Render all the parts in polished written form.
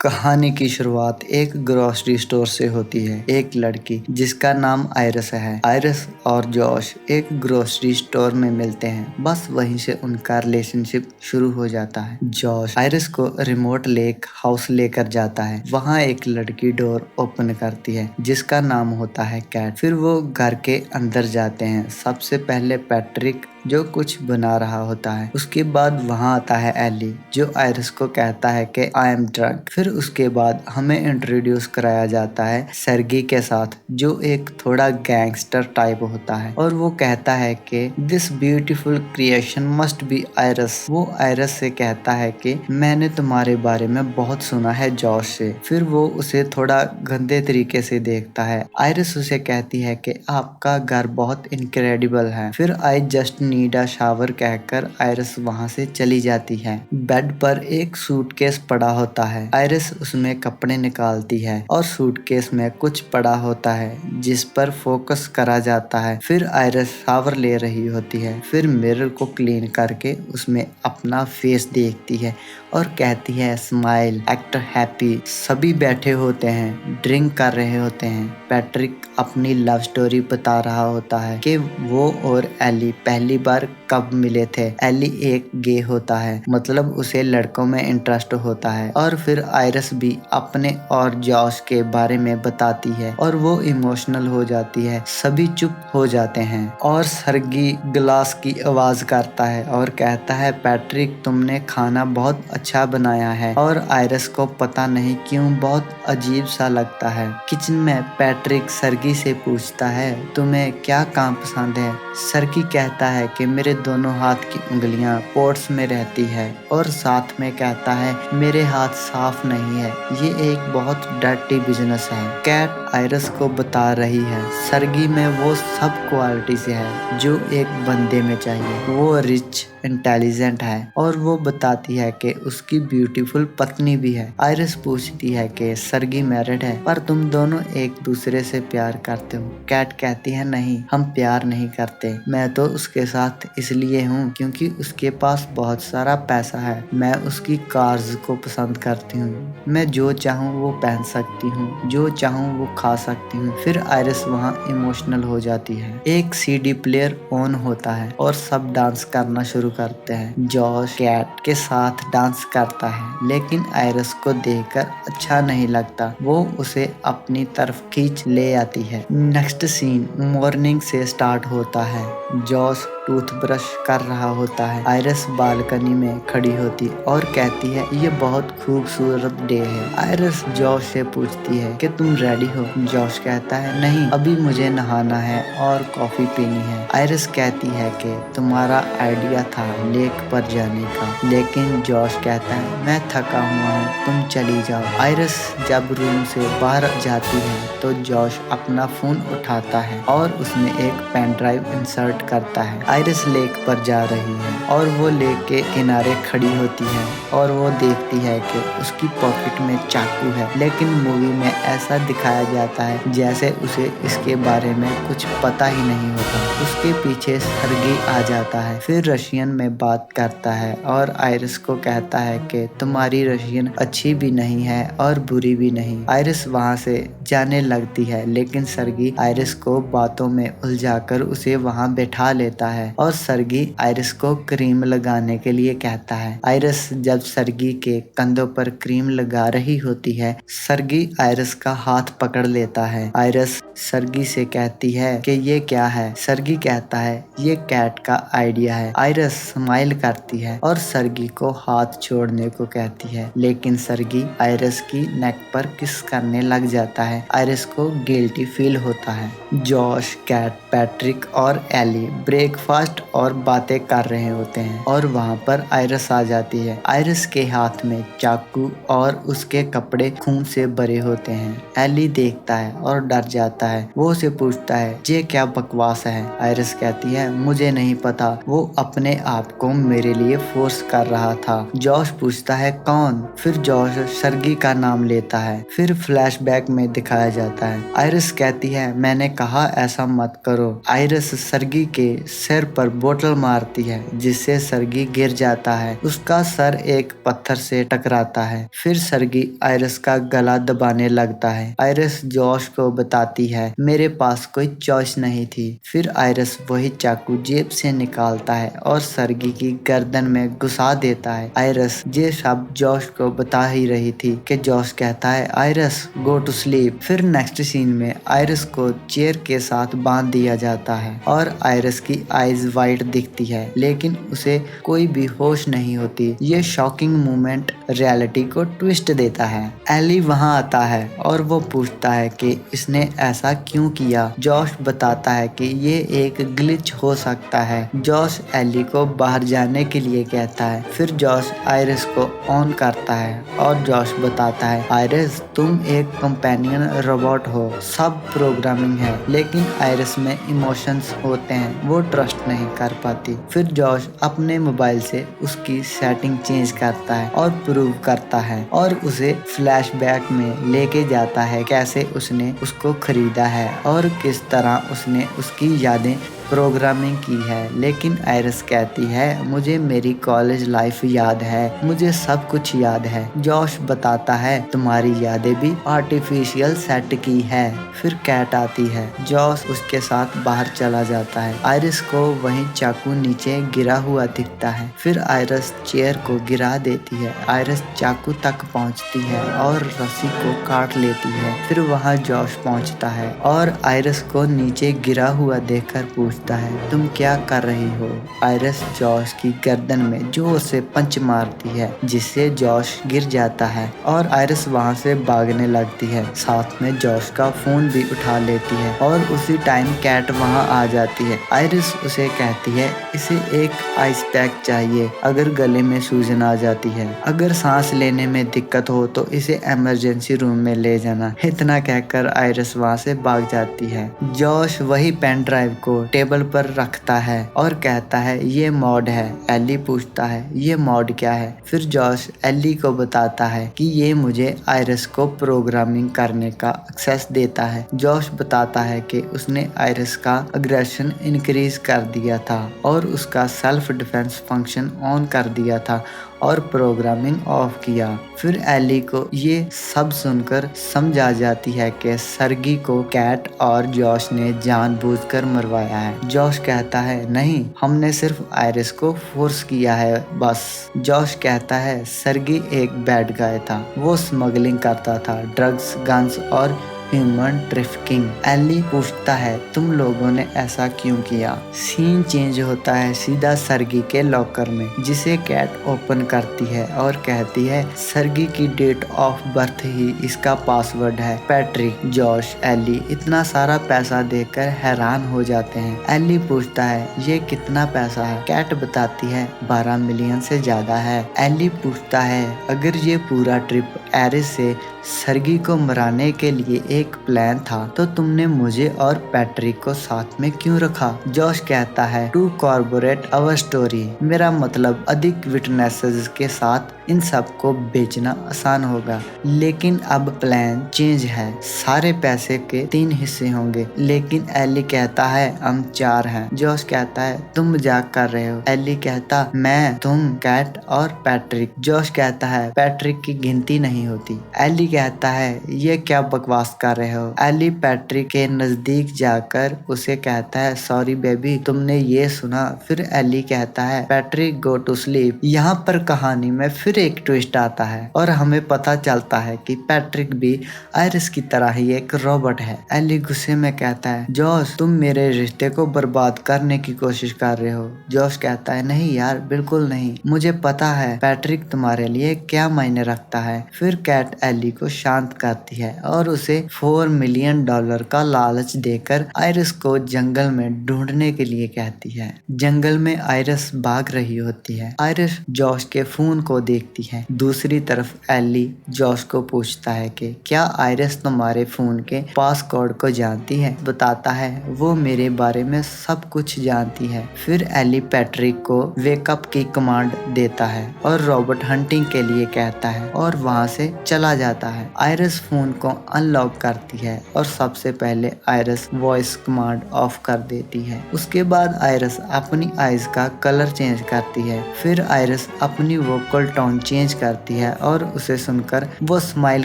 कहानी की शुरुआत एक ग्रोसरी स्टोर से होती है। एक लड़की जिसका नाम आयरस है। आयरस और जॉश एक ग्रोसरी स्टोर में मिलते हैं। बस वहीं से उनका रिलेशनशिप शुरू हो जाता है। जॉश आयरस को रिमोट लेक हाउस लेकर जाता है। वहाँ एक लड़की डोर ओपन करती है जिसका नाम होता है कैट। फिर वो घर के अंदर जाते हैं। सबसे पहले पैट्रिक जो कुछ बना रहा होता है। उसके बाद वहाँ आता है एली जो आयरस को कहता है कि आई एम ड्रंक। फिर उसके बाद हमें इंट्रोड्यूस कराया जाता है सर्गी के साथ जो एक थोड़ा गैंगस्टर टाइप होता है और वो कहता है कि this beautiful creation must be Iris. वो आयरस से कहता है कि मैंने तुम्हारे बारे में बहुत सुना है जॉश से। फिर वो उसे थोड़ा गंदे तरीके से देखता है। आयरस उसे कहती है कि आपका घर बहुत इनक्रेडिबल है। फिर I just need a shower कहकर आयरस वहाँ से चली जाती है। बेड पर एक सूटकेस पड़ा होता है। आयरस उसमें कपड़े निकालती है और सूटकेस में कुछ पड़ा होता है जिस पर फोकस करा जाता है। फिर आयरस शावर ले रही होती है। फिर मिरर को क्लीन करके उसमें अपना फेस देखती है और कहती है स्माइल एक्ट हैप्पी। सभी बैठे होते हैं, ड्रिंक कर रहे होते हैं। पैट्रिक अपनी लव स्टोरी बता रहा होता है कि वो और एली पहली बार कब मिले थे। एली एक गे होता है, मतलब उसे लड़कों में इंटरेस्ट होता है। और फिर आयरस भी अपने और जॉश के बारे में बताती है और वो इमोशनल हो जाती है। सभी चुप हो जाते हैं और सर्गी ग्लास की आवाज करता है और कहता है पैट्रिक तुमने खाना बहुत अच्छा बनाया है। और आयरस को पता नहीं क्यों बहुत अजीब सा लगता है। किचन में पैट्रिक सर्गी से पूछता है तुम्हें क्या काम पसंद है। सर्गी कहता है कि मेरे दोनों हाथ की उंगलियां पोर्ट्स में रहती है और साथ में कहता है मेरे हाथ साफ नहीं है, ये एक बहुत डर्टी बिजनेस है। कैट आयरस को बता रही है सर्गी में वो सब क्वालिटीज है जो एक बंदे में चाहिए। वो रिच इंटेलिजेंट है और वो बताती है कि उसकी ब्यूटीफुल पत्नी भी है। आयरस पूछती है कि सर्गी मैरिड है पर तुम दोनों एक दूसरे से प्यार करते हो। कैट कहती है नहीं, हम प्यार नहीं करते। मैं तो उसके साथ इसलिए हूँ क्योंकि उसके पास बहुत सारा पैसा है। मैं उसकी कार्स को पसंद करती हूँ। मैं जो चाहूँ वो पहन सकती हूँ, जो चाहूँ वो खा सकती हूँ। फिर आयरस वहाँ इमोशनल हो जाती है। एक सीडी प्लेयर ऑन होता है और सब डांस करना शुरू करते हैं। जॉश कैट के साथ डांस करता है लेकिन आयरस को देखकर अच्छा नहीं लगता। वो उसे अपनी तरफ खींच ले आती है। नेक्स्ट सीन मॉर्निंग से स्टार्ट होता है। जॉश टूथब्रश कर रहा होता है। आयरस बालकनी में खड़ी होती और कहती है ये बहुत खूबसूरत डे है। आयरस जॉश से पूछती है कि तुम रेडी हो। जॉश कहता है नहीं, अभी मुझे नहाना है और कॉफी पीनी है। आयरस कहती है कि तुम्हारा आइडिया था लेक पर जाने का, लेकिन जॉश कहता है मैं थका हुआ हूँ, तुम चली जाओ। आयरस जब रूम से बाहर जाती है तो जॉश अपना फोन उठाता है और उसमें एक पेन ड्राइव इंसर्ट करता है। आयरस लेक पर जा रही है और वो लेक के किनारे खड़ी होती है और वो देखती है कि उसकी पॉकेट में चाकू है, लेकिन मूवी में ऐसा दिखाया जाता है जैसे उसे इसके बारे में कुछ पता ही नहीं होता। उसके पीछे सर्गी आ जाता है, फिर रशियन में बात करता है और आयरस को कहता है कि तुम्हारी रशियन अच्छी भी नहीं है और बुरी भी नहीं। आयरस वहाँ से जाने लगती है लेकिन सर्गी आयरस को बातों में उलझाकर उसे वहाँ बैठा लेता है और सर्गी आयरस को क्रीम लगाने के लिए कहता है। आयरस जब सर्गी के कंधों पर क्रीम लगा रही होती है, सर्गी आयरस का हाथ पकड़ लेता है। आयरस सर्गी से कहती है कि ये क्या है। सर्गी कहता है ये कैट का आइडिया है। आयरस स्माइल करती है और सर्गी को हाथ छोड़ने को कहती है, लेकिन सर्गी आयरस की नेक पर किस करने लग जाता है। आयरस को गिल्टी फील होता है। जॉश, कैट, पैट्रिक और एली ब्रेकफास्ट और बातें कर रहे होते हैं और वहाँ पर आयरस आ जाती है। आयरस के हाथ में चाकू और उसके कपड़े खून से भरे होते हैं। एली देखता है और डर जाता है। वो उसे पूछता है ये क्या बकवास है। आयरस कहती है मुझे नहीं पता, वो अपने आप को मेरे लिए फोर्स कर रहा था। जॉश पूछता है कौन। फिर जॉश सर्गी का नाम लेता है। फिर फ्लैशबैक में दिखाया जाता है। आयरस कहती है मैंने कहा ऐसा मत करो। आयरस सर्गी के सिर पैर पर बोतल मारती है जिससे सर्गी गिर जाता है। उसका सर एक पत्थर से टकराता है। फिर सर्गी आयरिस का गला दबाने लगता है। आयरिस जॉश को बताती है मेरे पास कोई चॉइस नहीं थी। फिर आयरिस वही चाकू जेब से निकालता है और सर्गी की गर्दन में घुसा देता है। आयरिस ये सब जॉश को बता ही रही थी कि जॉश कहता है आयरिस गो टू स्लीप। फिर नेक्स्ट सीन में आयरिस को चेयर के साथ बांध दिया जाता है और आयरिस की आईज वाइट दिखती है लेकिन उसे कोई भी होश नहीं होती। ये शॉकिंग मोमेंट रियलिटी को ट्विस्ट देता है। एली वहां आता है और वो पूछता है कि इसने ऐसा क्यों किया। जॉश बताता है कि ये एक ग्लिच हो सकता है। जॉश एली को बाहर जाने के लिए कहता है। फिर जॉश आयरिस को ऑन करता है और जॉश बताता है आयरिस तुम एक कंपेनियन रोबोट हो, सब प्रोग्रामिंग है। लेकिन आयरिस में इमोशंस होते हैं, वो ट्रस्ट नहीं कर पाती। फिर जॉश अपने मोबाइल से उसकी सेटिंग चेंज करता है और प्रूव करता है और उसे फ्लैशबैक में लेके जाता है कैसे उसने उसको खरीदा है और किस तरह उसने उसकी यादें प्रोग्रामिंग की है। लेकिन आयरिस कहती है मुझे मेरी कॉलेज लाइफ याद है, मुझे सब कुछ याद है। जॉश बताता है तुम्हारी यादें भी आर्टिफिशियल सेट की है। फिर कैट आती है। जॉश उसके साथ बाहर चला जाता है। आयरिस को वहीं चाकू नीचे गिरा हुआ दिखता है। फिर आयरिस चेयर को गिरा देती है। आयरिस चाकू तक पहुंचती है और रस्सी को काट लेती है। फिर वहां जॉश पहुंचता है और आयरिस को नीचे गिरा हुआ देखकर पूछता है तुम क्या कर रही हो। आयरिस जॉश की गर्दन में जोर से पंच मारती है जिससे जॉश गिर जाता है और आयरिस वहां से भागने लगती है। साथ में जॉश का फोन भी उठा लेती है और उसी टाइम कैट वहां आ जाती है। आयरिस उसे कहती है इसे एक आइस पैक चाहिए अगर गले में सूजन आ जाती है, अगर सांस लेने में दिक्कत हो तो इसे इमरजेंसी रूम में ले जाना। इतना कहकर आयरिस वहां से भाग जाती है। जॉश वही पेन ड्राइव को टेबल पर रखता है और कहता है ये मॉड है। एली पूछता है ये मॉड क्या है। फिर जॉश एली को बताता है कि ये मुझे आयरिस को प्रोग्रामिंग करने का एक्सेस देता है। जॉश बताता है कि उसने आयरिस का अग्रेशन इंक्रीज कर दिया था और उसका सेल्फ डिफेंस फंक्शन ऑन कर दिया था और प्रोग्रामिंग ऑफ किया। फिर एली को ये सब सुनकर समझ आ जाती है कि सर्गी को कैट और जॉश ने जानबूझकर मरवाया है। जॉश कहता है नहीं, हमने सिर्फ आयरिस को फोर्स किया है बस। जॉश कहता है सर्गी एक बैड गाय था, वो स्मगलिंग करता था, ड्रग्स, गन्स और ह्यूमन ट्रैफिकिंग। एली पूछता है तुम लोगों ने ऐसा क्यों किया। सीन चेंज होता है सीधा सर्गी के लॉकर में जिसे कैट ओपन करती है और कहती है सर्गी की डेट ऑफ बर्थ ही इसका पासवर्ड है। पैट्रिक, जॉश, एली इतना सारा पैसा देखकर हैरान हो जाते हैं। एली पूछता है ये कितना पैसा है। कैट बताती है 12 मिलियन से ज्यादा है। एली पूछता है अगर ये पूरा ट्रिप आयरिस से सर्गी को मराने के लिए एक प्लान था तो तुमने मुझे और पैट्रिक को साथ में क्यों रखा। जॉश कहता है टू कॉर्पोरेट अवर स्टोरी, मेरा मतलब अधिक विटनेसेस के साथ इन सब को बेचना आसान होगा। लेकिन अब प्लान चेंज है, सारे पैसे के 3 हिस्से होंगे। लेकिन एली कहता है हम 4 हैं। जॉश कहता है तुम मजाक कर रहे हो। एली कहता मैं, तुम, कैट और पैट्रिक। जॉश कहता है पैट्रिक की गिनती नहीं होती। एली कहता है ये क्या बकवास कर रहे हो। एली पैट्रिक के नजदीक जाकर उसे कहता है सॉरी बेबी, तुमने ये सुना। फिर एली कहता है पैट्रिक गो टू स्लीप। यहाँ पर कहानी में फिर एक ट्विस्ट आता है और हमें पता चलता है कि पैट्रिक भी आयरिस की तरह ही एक रोबोट है। एली गुस्से में कहता है जॉश तुम मेरे रिश्ते को बर्बाद करने की कोशिश कर रहे हो। जॉश कहता है नहीं यार, बिल्कुल नहीं, मुझे पता है पैट्रिक तुम्हारे लिए क्या मायने रखता है। फिर कैट एली को शांत करती है और उसे $4 मिलियन का लालच देकर आयरिस को जंगल में ढूंढने के लिए कहती है। जंगल में आयरिस भाग रही होती है। आयरिस जॉश के फोन को देखती है। दूसरी तरफ एली जॉश को पूछता है कि क्या आयरिस तुम्हारे फोन के पासकोड को जानती है। बताता है वो मेरे बारे में सब कुछ जानती है। फिर एली पैट्रिक को वेकअप की कमांड देता है और रॉबर्ट हंटिंग के लिए कहता है और वहां से चला जाता है। आयरिस फोन को अनलॉक कर करती है और सबसे पहले आयरस वॉइस कमांड ऑफ कर देती है। उसके बाद आयरस अपनी आईज का कलर चेंज करती है। फिर आयरस अपनी वोकल टोन चेंज करती है और उसे सुनकर वो स्माइल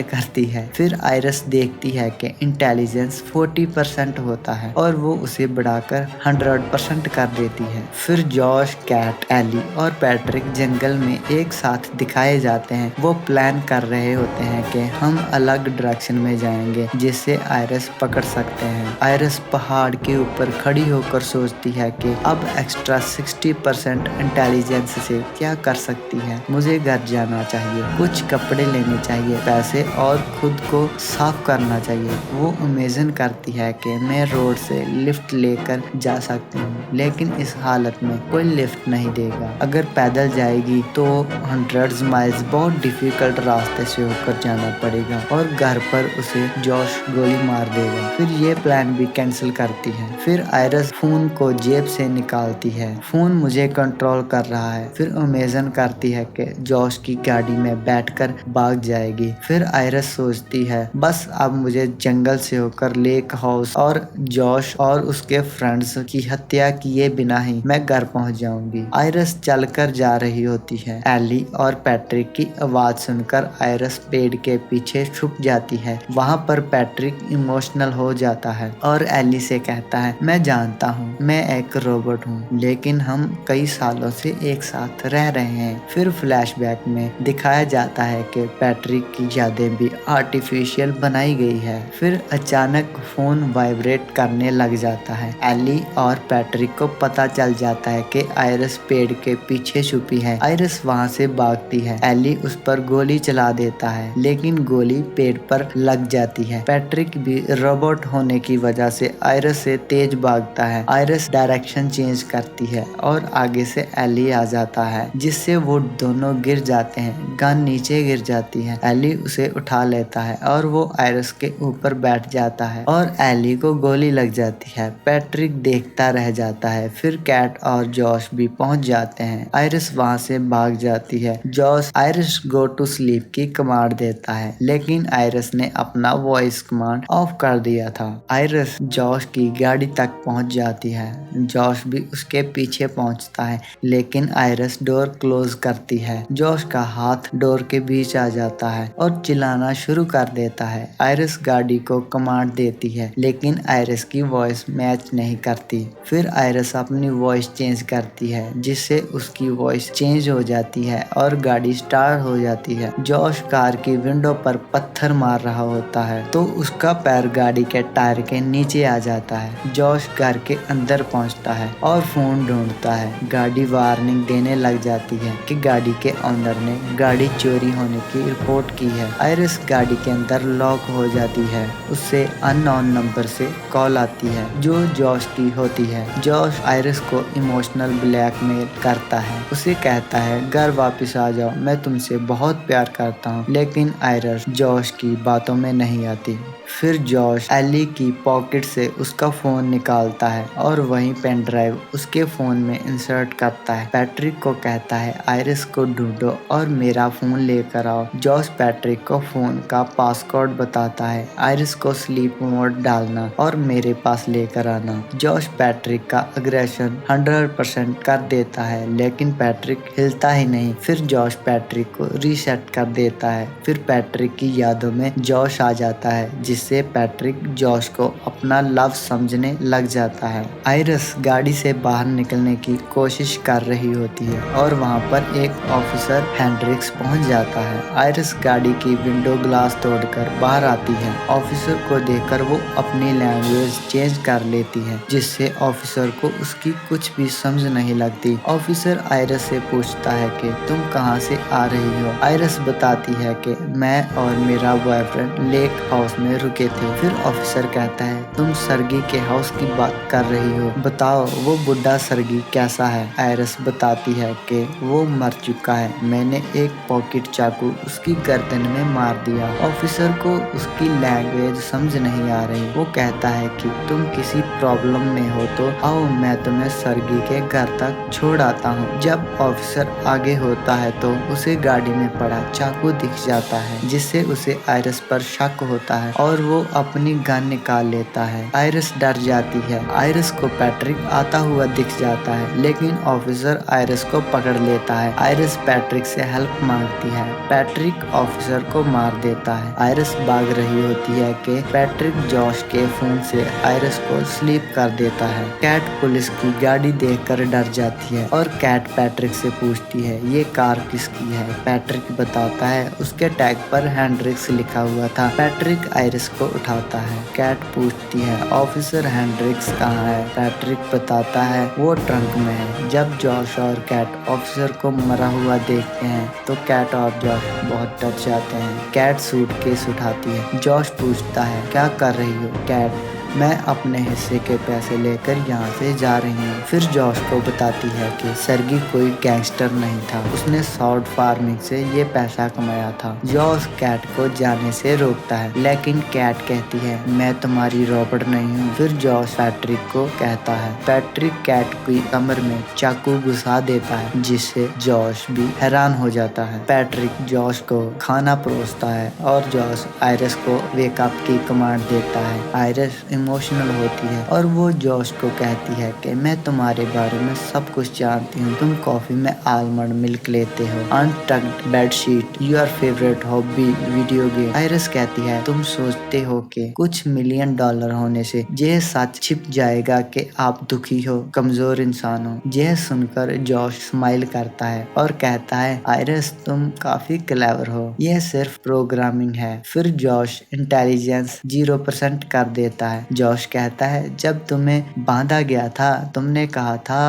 करती है। फिर आयरस देखती है कि इंटेलिजेंस 40% होता है और वो उसे बढ़ाकर 100% कर देती है। फिर जॉश, कैट, एली और पैट्रिक जंगल में एक साथ दिखाए जाते हैं। वो प्लान कर रहे होते हैं कि हम अलग डायरेक्शन में जाएंगे जिससे आयरस पकड़ सकते हैं। आयरस पहाड़ के ऊपर खड़ी होकर सोचती है कि अब एक्स्ट्रा 60% इंटेलिजेंस से क्या कर सकती है। मुझे घर जाना चाहिए, कुछ कपड़े लेने चाहिए, पैसे और खुद को साफ करना चाहिए। वो इमेजिन करती है कि मैं रोड से लिफ्ट लेकर जा सकती हूँ, लेकिन इस हालत में कोई लिफ्ट नहीं देगा। अगर पैदल जाएगी तो 100 माइल्स बहुत डिफिकल्ट रास्ते से होकर जाना पड़ेगा और घर पर उसे जॉश गोली मार देगा। फिर ये प्लान भी कैंसिल करती है। फिर आयरस फोन को जेब से निकालती है। फोन मुझे कंट्रोल कर रहा है। फिर इमेजिन करती है कि जॉश की गाड़ी में बैठकर भाग जाएगी। फिर आयरस सोचती है बस अब मुझे जंगल से होकर लेक हाउस और जॉश और उसके फ्रेंड्स की हत्या किए बिना ही मैं घर पहुंच जाऊंगी। आयरस चलकर जा रही होती है। एली और पैट्रिक की आवाज सुनकर आयरस पेड़ के पीछे छुप जाती है। वहाँ पर पैट्रिक इमोशनल हो जाता है और एली से कहता है मैं जानता हूँ मैं एक रोबोट हूँ, लेकिन हम कई सालों से एक साथ रह रहे हैं। फिर फ्लैशबैक में दिखाया जाता है कि पैट्रिक की यादें भी आर्टिफिशियल बनाई गई है। फिर अचानक फोन वाइब्रेट करने लग जाता है। एली और पैट्रिक को पता चल जाता है कि आयरस पेड़ के पीछे छुपी है। आयरस वहां से भागती है। एली उस पर गोली चला देता है, लेकिन गोली पेड़ पर लग जाती है। पैट्रिक भी रोबोट होने की वजह से आयरस से तेज भागता है। आयरस डायरेक्शन चेंज करती है और आगे से एली आ जाता है, जिससे वो दोनों गिर जाते हैं। गन नीचे गिर जाती है। एली उसे उठा लेता है और वो आयरस के ऊपर बैठ जाता है और एली को गोली लग जाती है। पैट्रिक देखता रह जाता है। फिर कैट और जॉश भी पहुंच जाते हैं। आयरस वहां से भाग जाती है। Josh Iris go to sleep की कमांड देता है, लेकिन आयरस ने अपना वॉइस कमांड ऑफ कर दिया था। आयरस जॉश की गाड़ी तक पहुंच जाती है। जॉश भी उसके पीछे पहुंचता है, लेकिन आयरस डोर क्लोज करती है। जॉश का हाथ डोर के बीच आ जाता है और चिल्लाना शुरू कर देता है। आयरस गाड़ी को कमांड देती है, लेकिन आयरस की वॉइस मैच नहीं करती। फिर आयरस अपनी वॉइस चेंज करती है, जिससे उसकी वॉइस चेंज हो जाती है और गाड़ी स्टार्ट हो जाती है। जॉश कार की विंडो पर पत्थर मार रहा होता है तो उसका पैर गाड़ी के टायर के नीचे आ जाता है। जॉश घर के अंदर पहुंचता है और फोन ढूंढता है। गाड़ी वार्निंग देने लग जाती है कि गाड़ी के ओनर ने गाड़ी चोरी होने की रिपोर्ट की है। आयरस गाड़ी के अंदर लॉक हो जाती है। उससे अननोन नंबर से कॉल आती है जो जॉश की होती है। जॉश आयरस को इमोशनल ब्लैकमेल करता है। उसे कहता है घर वापस आ जाओ, मैं तुमसे बहुत प्यार करता हूँ, लेकिन आयरस जॉश की बातों में नहीं आती। फिर जॉश एली की पॉकेट से उसका फोन निकालता है और वहीं पेन ड्राइव उसके फोन में इंसर्ट करता है। पैट्रिक को कहता है आयरस को ढूंढो और मेरा फोन लेकर आओ। जॉश पैट्रिक को फोन का पासकोड बताता है। आयरस को स्लीप मोड डालना और मेरे पास लेकर आना। जॉश पैट्रिक का अग्रेशन 100% कर देता है, लेकिन पैट्रिक हिलता ही नहीं। फिर जॉश पैट्रिक को रीसेट कर देता है। फिर पैट्रिक की यादों में जॉश आ जाता है, जिससे पैट्रिक जॉश को अपना लव समझने लग जाता है। आयरस गाड़ी से बाहर निकलने की कोशिश कर रही होती है और वहां पर एक ऑफिसर हेंड्रिक्स पहुंच जाता है। आयरस गाड़ी की विंडो ग्लास तोड़कर बाहर आती है। ऑफिसर को देखकर वो अपनी लैंग्वेज चेंज कर लेती है, जिससे ऑफिसर को उसकी कुछ भी समझ नहीं लगती। ऑफिसर आयरस से पूछता है कि तुम कहां से आ रही हो। आयरस बताती है कि मैं और मेरा बॉयफ्रेंड लेक हाउस में रुके थे। फिर ऑफिसर कहता है तुम सरगी के हाउस की बात कर रही हो, बताओ वो बुढ़ा सरगी कैसा है। आयरस बताती है कि वो मर चुका है, मैंने एक पॉकेट चाकू उसकी गर्दन में मार दिया। ऑफिसर को उसकी लैंग्वेज समझ नहीं आ रही। वो कहता है कि तुम किसी प्रॉब्लम में हो तो आओ मैं तुम्हें सरगी के घर तक छोड़ आता हूँ। जब ऑफिसर आगे होता है तो उसे गाड़ी में पड़ा चाकू दिख जाता है, जिससे उसे आयरस पर शक होता है और वो अपनी गन निकाल लेता है। आयरिस डर जाती है। आयरिस को पैट्रिक आता हुआ दिख जाता है, लेकिन ऑफिसर आयरिस को पकड़ लेता है। आयरिस पैट्रिक से हेल्प मांगती है। पैट्रिक ऑफिसर को मार देता है। आयरिस भाग रही होती है कि पैट्रिक जॉश के फोन से आयरिस को स्लीप कर देता है। कैट पुलिस की गाड़ी देखकर डर जाती है और कैट पैट्रिक से पूछती है ये कार किसकी है। पैट्रिक बताता है उसके टैग पर हेंड्रिक्स लिखा हुआ था। पैट्रिक आयरिस को उठाता है। कैट पूछती है ऑफिसर हेंड्रिक्स कहाँ है। पैट्रिक बताता है वो ट्रंक में है। जब जॉश और कैट ऑफिसर को मरा हुआ देखते हैं तो कैट और जॉश बहुत डर जाते हैं। कैट सूटकेस उठाती है। जॉश पूछता है क्या कर रही हो। कैट मैं अपने हिस्से के पैसे लेकर यहाँ से जा रही हूँ। फिर जॉश को बताती है कि सर्गी कोई गैंगस्टर नहीं था, उसने सॉर्ड फार्मिंग से ये पैसा कमाया था। जॉश कैट को जाने से रोकता है, लेकिन कैट कहती है मैं तुम्हारी रॉबर्ट नहीं हूँ। फिर जॉश पैट्रिक को कहता है। पैट्रिक कैट की कमर में चाकू घुसा देता है, जिससे जॉश भी हैरान हो जाता है। पैट्रिक जॉश को खाना परोसता है और जॉश आयरिस को वेकअप की कमांड देता है। आयरिस इमोशनल होती है और वो जॉश को कहती है कि मैं तुम्हारे बारे में सब कुछ जानती हूँ। तुम कॉफी में आलमंड मिल्क लेते हो, untucked bedsheet, your favourite hobby video game. Iris कहती है तुम सोचते हो कि कुछ $1,000,000 होने से यह सच छिप जाएगा कि आप दुखी हो, कमजोर इंसान हो। यह सुनकर जॉश स्माइल करता है और कहता है आयरिस तुम काफी क्लेवर हो, यह सिर्फ प्रोग्रामिंग है। फिर जॉश इंटेलिजेंस 0% कर देता है। जॉश कहता है जब तुम्हें बांधा गया था तुमने कहा था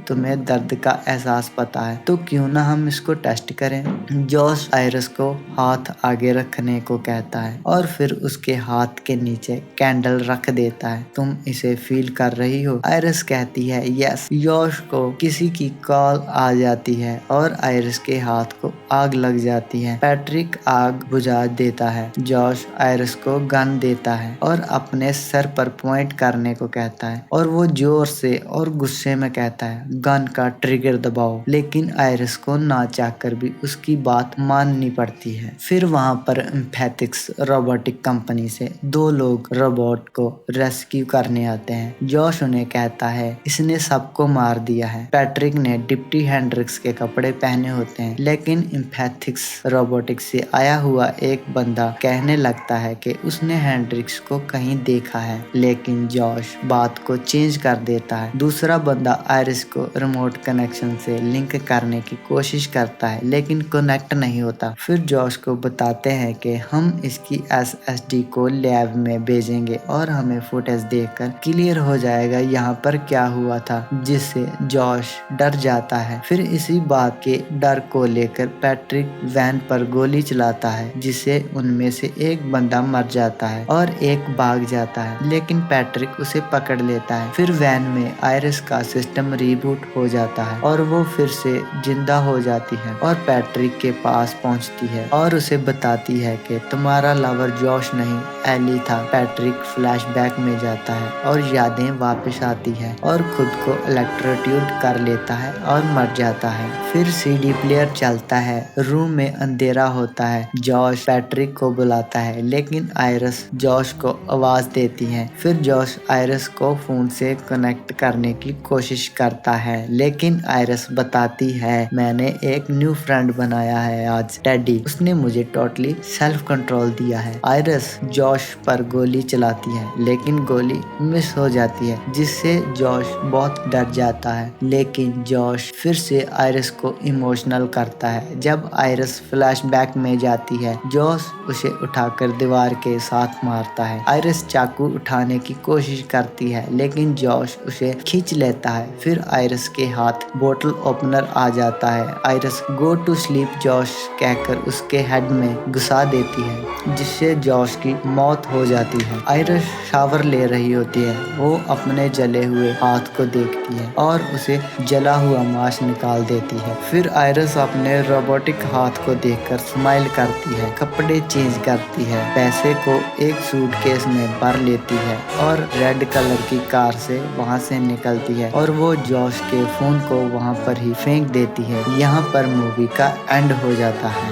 तुम्हें दर्द का एहसास पता है, तो क्यों ना हम इसको टेस्ट करें। जॉश आयरिस को हाथ आगे रखने को कहता है और फिर उसके हाथ के नीचे कैंडल रख देता है। तुम इसे फील कर रही हो। आयरिस कहती है यस। जॉश को किसी की कॉल आ जाती है और आयरिस के हाथ को आग लग जाती है। पैट्रिक आग बुझा देता है। जॉश आयरिस को गन देता है और अपने सर पर पॉइंट करने को कहता है और वो जोर से और गुस्से में कहता है गन का ट्रिगर दबाओ, लेकिन आयरिस को ना चाहकर भी उसकी बात माननी पड़ती है। फिर वहां पर एम्फैथिक्स रोबोटिक कंपनी से 2 लोग रोबोट को रेस्क्यू करने आते हैं। जॉश उन्हें कहता है इसने सबको मार दिया है। पैट्रिक ने डिप्टी हेंड्रिक्स के कपड़े पहने होते हैं, लेकिन एम्फैथिक्स रोबोटिक्स से आया हुआ एक बंदा कहने लगता है कि उसने हेंड्रिक्स को कहीं देखा है, लेकिन जॉश बात को चेंज कर देता है। दूसरा बंदा आयरिस को रिमोट कनेक्शन से लिंक करने की कोशिश करता है, लेकिन कनेक्ट नहीं होता। फिर जॉश को बताते हैं कि हम इसकी SSD को लैब में भेजेंगे और हमें फुटेज देखकर क्लियर हो जाएगा यहाँ पर क्या हुआ था, जिससे जॉश डर जाता है। फिर इसी बात के डर को लेकर पैट्रिक वैन पर गोली चलाता है, जिससे उनमें से एक बंदा मर जाता है और एक भाग जाता है, लेकिन पैट्रिक उसे पकड़ लेता है। फिर वैन में आयरिस का सिस्टम रीबूट हो जाता है और वो फिर से जिंदा हो जाती है और पैट्रिक के पास पहुंचती है और उसे बताती है कि तुम्हारा लवर जॉश नहीं एली था। पैट्रिक फ्लैशबैक में जाता है और यादें वापस आती है और खुद को इलेक्ट्रोक्यूट कर लेता है और मर जाता है। फिर CD प्लेयर चलता है। रूम में अंधेरा होता है। जॉश पैट्रिक को बुलाता है, लेकिन आयरिस जॉश को आवाज देती है। फिर जॉश आयरिस को फोन से कनेक्ट करने की कोशिश करता है, लेकिन आयरिस बताती है मैंने एक न्यू फ्रेंड बनाया है आज, टेडी। उसने मुझे टोटली सेल्फ कंट्रोल दिया है। आयरिस जॉश पर गोली चलाती है, लेकिन गोली मिस हो जाती है, जिससे जॉश बहुत डर जाता है। लेकिन जॉश फिर से आयरिस को इमोशनल करता है। जब आयरिस फ्लैशबैक में जाती है, जॉश उसे उठाकर दीवार के साथ मारता है। आयरिस चाकू उठाने की कोशिश करती है, लेकिन जॉश उसे खींच लेता है। फिर आयरिस के हाथ बोतल ओपनर आ जाता है। Iris go to sleep Josh कहकर उसके हेड में घुसा देती है, जिससे जॉश की मौत हो जाती है। आयरिस शावर ले रही होती है। वो अपने जले हुए हाथ को देखती है और उसे जला हुआ मांस निकाल देती है। फिर आयरिस अपने रोबोटिक हाथ को देखकर स्माइल करती है, कपड़े चेंज करती है, पैसे को एक सूटकेस में भर लेती है और रेड कलर की कार से वहां से निकलती है और वो जॉश के फोन को वहां पर ही फेंक देती है। यहाँ पर मूवी का एंड हो जाता है।